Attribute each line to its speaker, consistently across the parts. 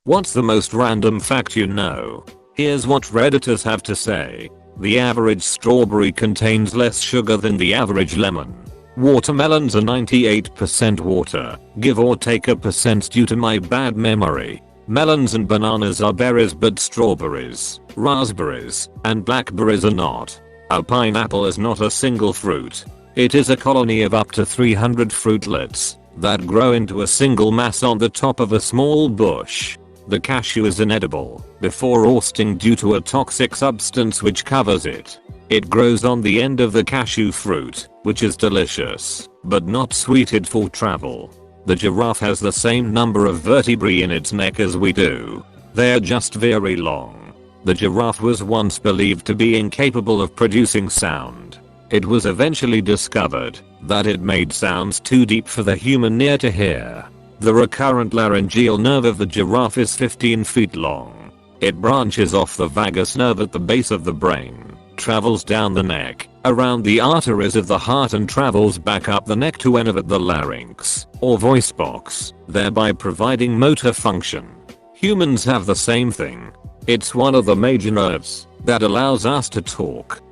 Speaker 1: What's the most random fact you know? Here's what Redditors have to say. The average strawberry contains less sugar than the average lemon. Watermelons are 98% water, give or take a percent due to my bad memory. Melons and bananas are berries but strawberries, raspberries, and blackberries are not. A pineapple is not a single fruit. It is a colony of up to 300 fruitlets that grow into a single mass on the top of a small bush. The cashew is inedible before roasting due to a toxic substance which covers it. It grows on the end of the cashew fruit, which is delicious, but not suited for travel. The giraffe has the same number of vertebrae in its neck as we do. They're just very long. The giraffe was once believed to be incapable of producing sound. It was eventually discovered that it made sounds too deep for the human ear to hear. The recurrent laryngeal nerve of the giraffe is 15 feet long. It branches off the vagus nerve at the base of the brain, travels down the neck, around the arteries of the heart and travels back up the neck to innervate the larynx, or voice box, thereby providing motor function. Humans have the same thing. It's one of the major nerves that allows us to talk.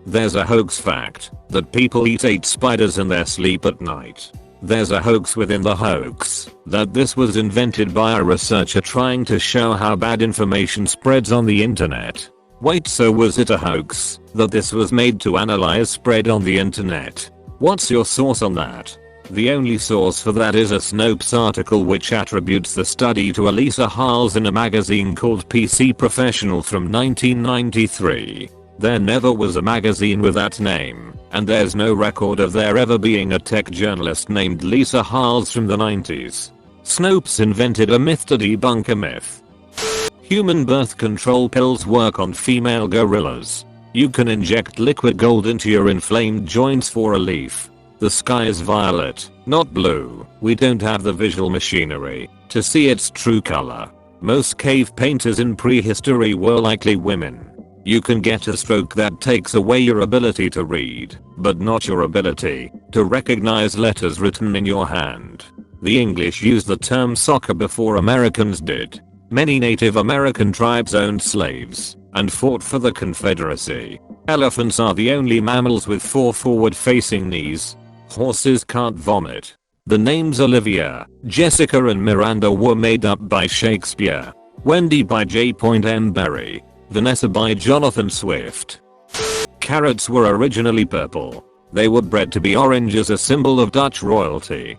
Speaker 1: There's a hoax fact that people eat 8 spiders in their sleep at night. There's a hoax within the hoax that this was invented by a researcher trying to show how bad information spreads on the internet. Wait, so was it a hoax that this was made to analyze spread on the internet? What's your source on that? The only source for that is a Snopes article which attributes the study to Elisa Hales in a magazine called PC Professional from 1993. There never was a magazine with that name, and there's no record of there ever being a tech journalist named Lisa Hales from the 90s. Snopes invented a myth to debunk a myth. Human birth control pills work on female gorillas. You can inject liquid gold into your inflamed joints for relief. The sky is violet, not blue. We don't have the visual machinery to see its true color. Most cave painters in prehistory were likely women. You can get a stroke that takes away your ability to read, but not your ability to recognize letters written in your hand. The English used the term soccer before Americans did. Many Native American tribes owned slaves and fought for the Confederacy. Elephants are the only mammals with 4 forward-facing knees. Horses can't vomit. The names Olivia, Jessica and Miranda were made up by Shakespeare. Wendy by J. M. Barrie. Vanessa by Jonathan Swift. Carrots were originally purple. They were bred to be orange as a symbol of Dutch royalty.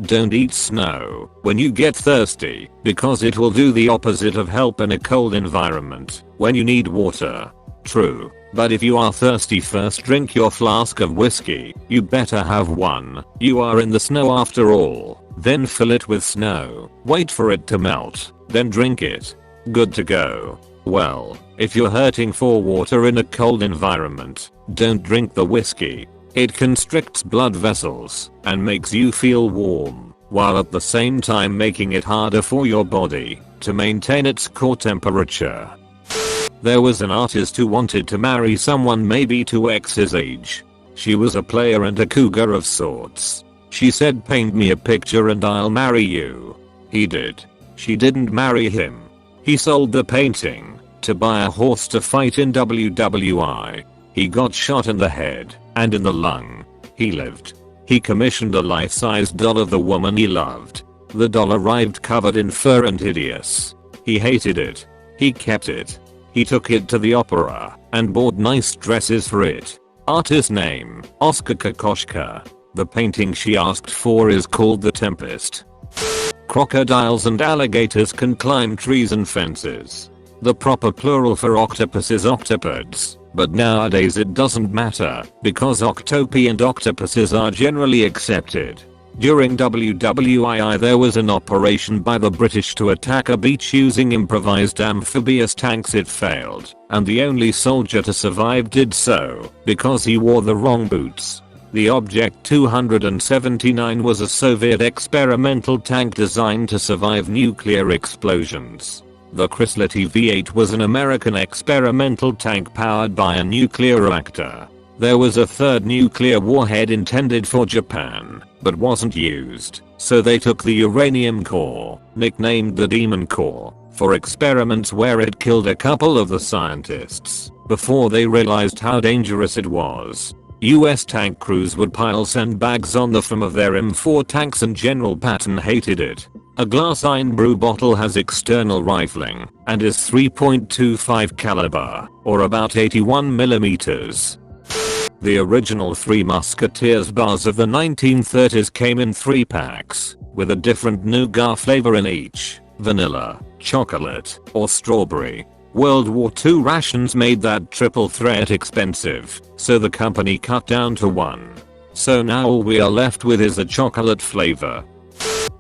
Speaker 1: Don't eat snow when you get thirsty, because it will do the opposite of help in a cold environment when you need water. True, but if you are thirsty, first drink your flask of whiskey. You better have one. You are in the snow after all. Then fill it with snow. Wait for it to melt. Then drink it. Good to go. Well, if you're hurting for water in a cold environment, don't drink the whiskey. It constricts blood vessels and makes you feel warm, while at the same time making it harder for your body to maintain its core temperature. There was an artist who wanted to marry someone maybe 2x his age. She was a player and a cougar of sorts. She said, "Paint me a picture and I'll marry you." He did. She didn't marry him. He sold the painting to buy a horse to fight in WWI. He got shot in the head and in the lung. He lived. He commissioned a life-size doll of the woman he loved. The doll arrived covered in fur and hideous. He hated it. He kept it. He took it to the opera and bought nice dresses for it. Artist name, Oskar Kokoschka. The painting she asked for is called The Tempest. Crocodiles and alligators can climb trees and fences. The proper plural for octopus is octopods, but nowadays it doesn't matter because octopi and octopuses are generally accepted. During WWII there was an operation by the British to attack a beach using improvised amphibious tanks. It failed, and the only soldier to survive did so because he wore the wrong boots. The Object 279 was a Soviet experimental tank designed to survive nuclear explosions. The Chrysler V8 was an American experimental tank powered by a nuclear reactor. There was a third nuclear warhead intended for Japan, but wasn't used, So they took the uranium core, nicknamed the Demon Core, for experiments where it killed a couple of the scientists before they realized how dangerous it was. US tank crews would pile sandbags on the front of their M4 tanks and General Patton hated it. A glass iron brew bottle has external rifling and is 3.25 caliber, or about 81 millimeters. The original Three Musketeers bars of the 1930s came in 3 packs, with a different nougat flavor in each: vanilla, chocolate, or strawberry. World War II rations made that triple threat expensive, so the company cut down to 1. So now all we are left with is a chocolate flavor.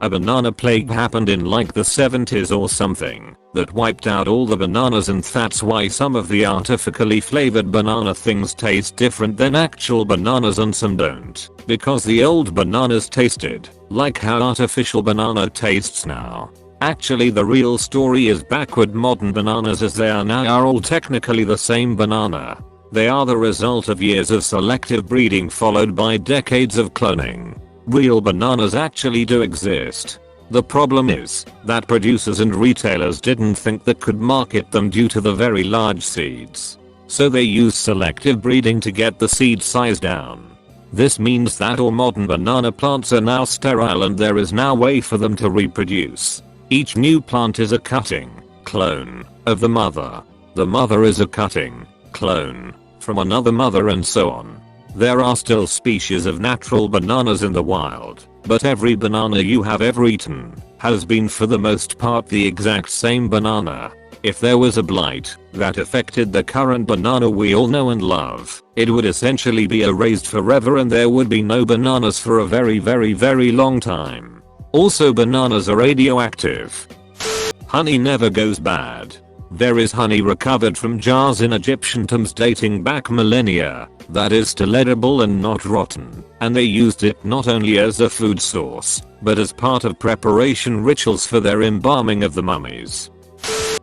Speaker 1: A banana plague happened in like the 70s or something that wiped out all the bananas, and that's why some of the artificially flavored banana things taste different than actual bananas and some don't, because the old bananas tasted like how artificial banana tastes now. Actually, the real story is backward. Modern bananas as they are now are all technically the same banana. They are the result of years of selective breeding followed by decades of cloning. Real bananas actually do exist. The problem is that producers and retailers didn't think they could market them due to the very large seeds. So they used selective breeding to get the seed size down. This means that all modern banana plants are now sterile and there is no way for them to reproduce. Each new plant is a cutting, clone, of the mother. The mother is a cutting, clone, from another mother, and so on. There are still species of natural bananas in the wild, but every banana you have ever eaten has been for the most part the exact same banana. If there was a blight that affected the current banana we all know and love, it would essentially be erased forever and there would be no bananas for a very long time. Also, bananas are radioactive. Honey never goes bad. There is honey recovered from jars in Egyptian tombs dating back millennia that is still edible and not rotten, and they used it not only as a food source, but as part of preparation rituals for their embalming of the mummies.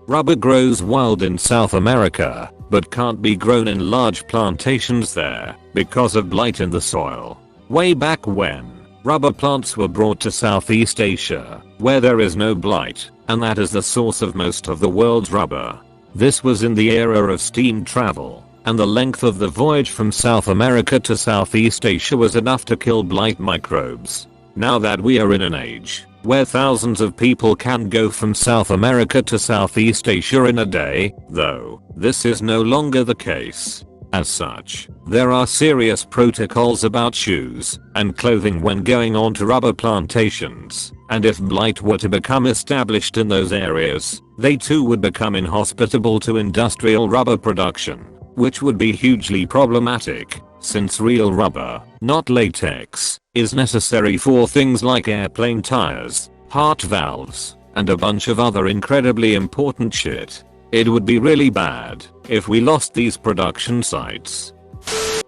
Speaker 1: Rubber grows wild in South America, but can't be grown in large plantations there because of blight in the soil. Way back when, rubber plants were brought to Southeast Asia, where there is no blight, and that is the source of most of the world's rubber. This was in the era of steam travel, and the length of the voyage from South America to Southeast Asia was enough to kill blight microbes. Now that we are in an age where thousands of people can go from South America to Southeast Asia in a day, though, this is no longer the case. As such, there are serious protocols about shoes and clothing when going on to rubber plantations, and if blight were to become established in those areas, they too would become inhospitable to industrial rubber production, which would be hugely problematic, since real rubber, not latex, is necessary for things like airplane tires, heart valves, and a bunch of other incredibly important shit. It would be really bad if we lost these production sites.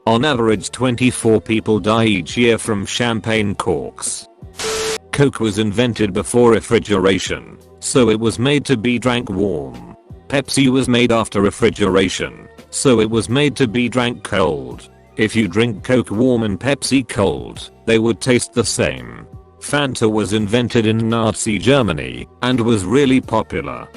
Speaker 1: On average 24 people die each year from champagne corks. Coke was invented before refrigeration, so it was made to be drank warm. Pepsi was made after refrigeration, so it was made to be drank cold. If you drink Coke warm and Pepsi cold, they would taste the same. Fanta was invented in Nazi Germany and was really popular.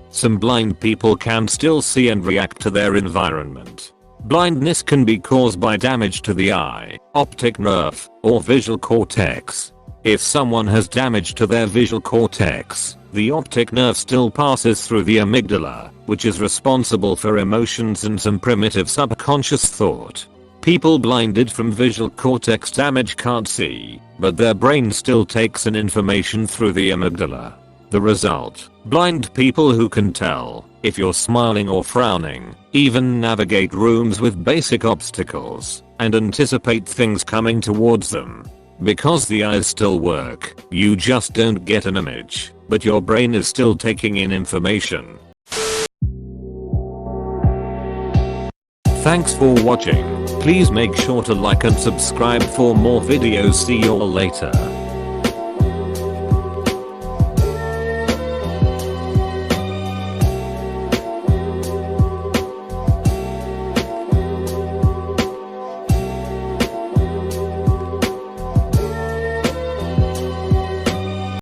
Speaker 1: Some blind people can still see and react to their environment. Blindness can be caused by damage to the eye, optic nerve, or visual cortex. If someone has damage to their visual cortex, the optic nerve still passes through the amygdala, which is responsible for emotions and some primitive subconscious thought. People blinded from visual cortex damage can't see, but their brain still takes in information through the amygdala. The result, blind people who can tell if you're smiling or frowning, even navigate rooms with basic obstacles, and anticipate things coming towards them. Because the eyes still work, you just don't get an image, but your brain is still taking in information. Thanks for watching. Please make sure to like and subscribe for more videos. See you all later.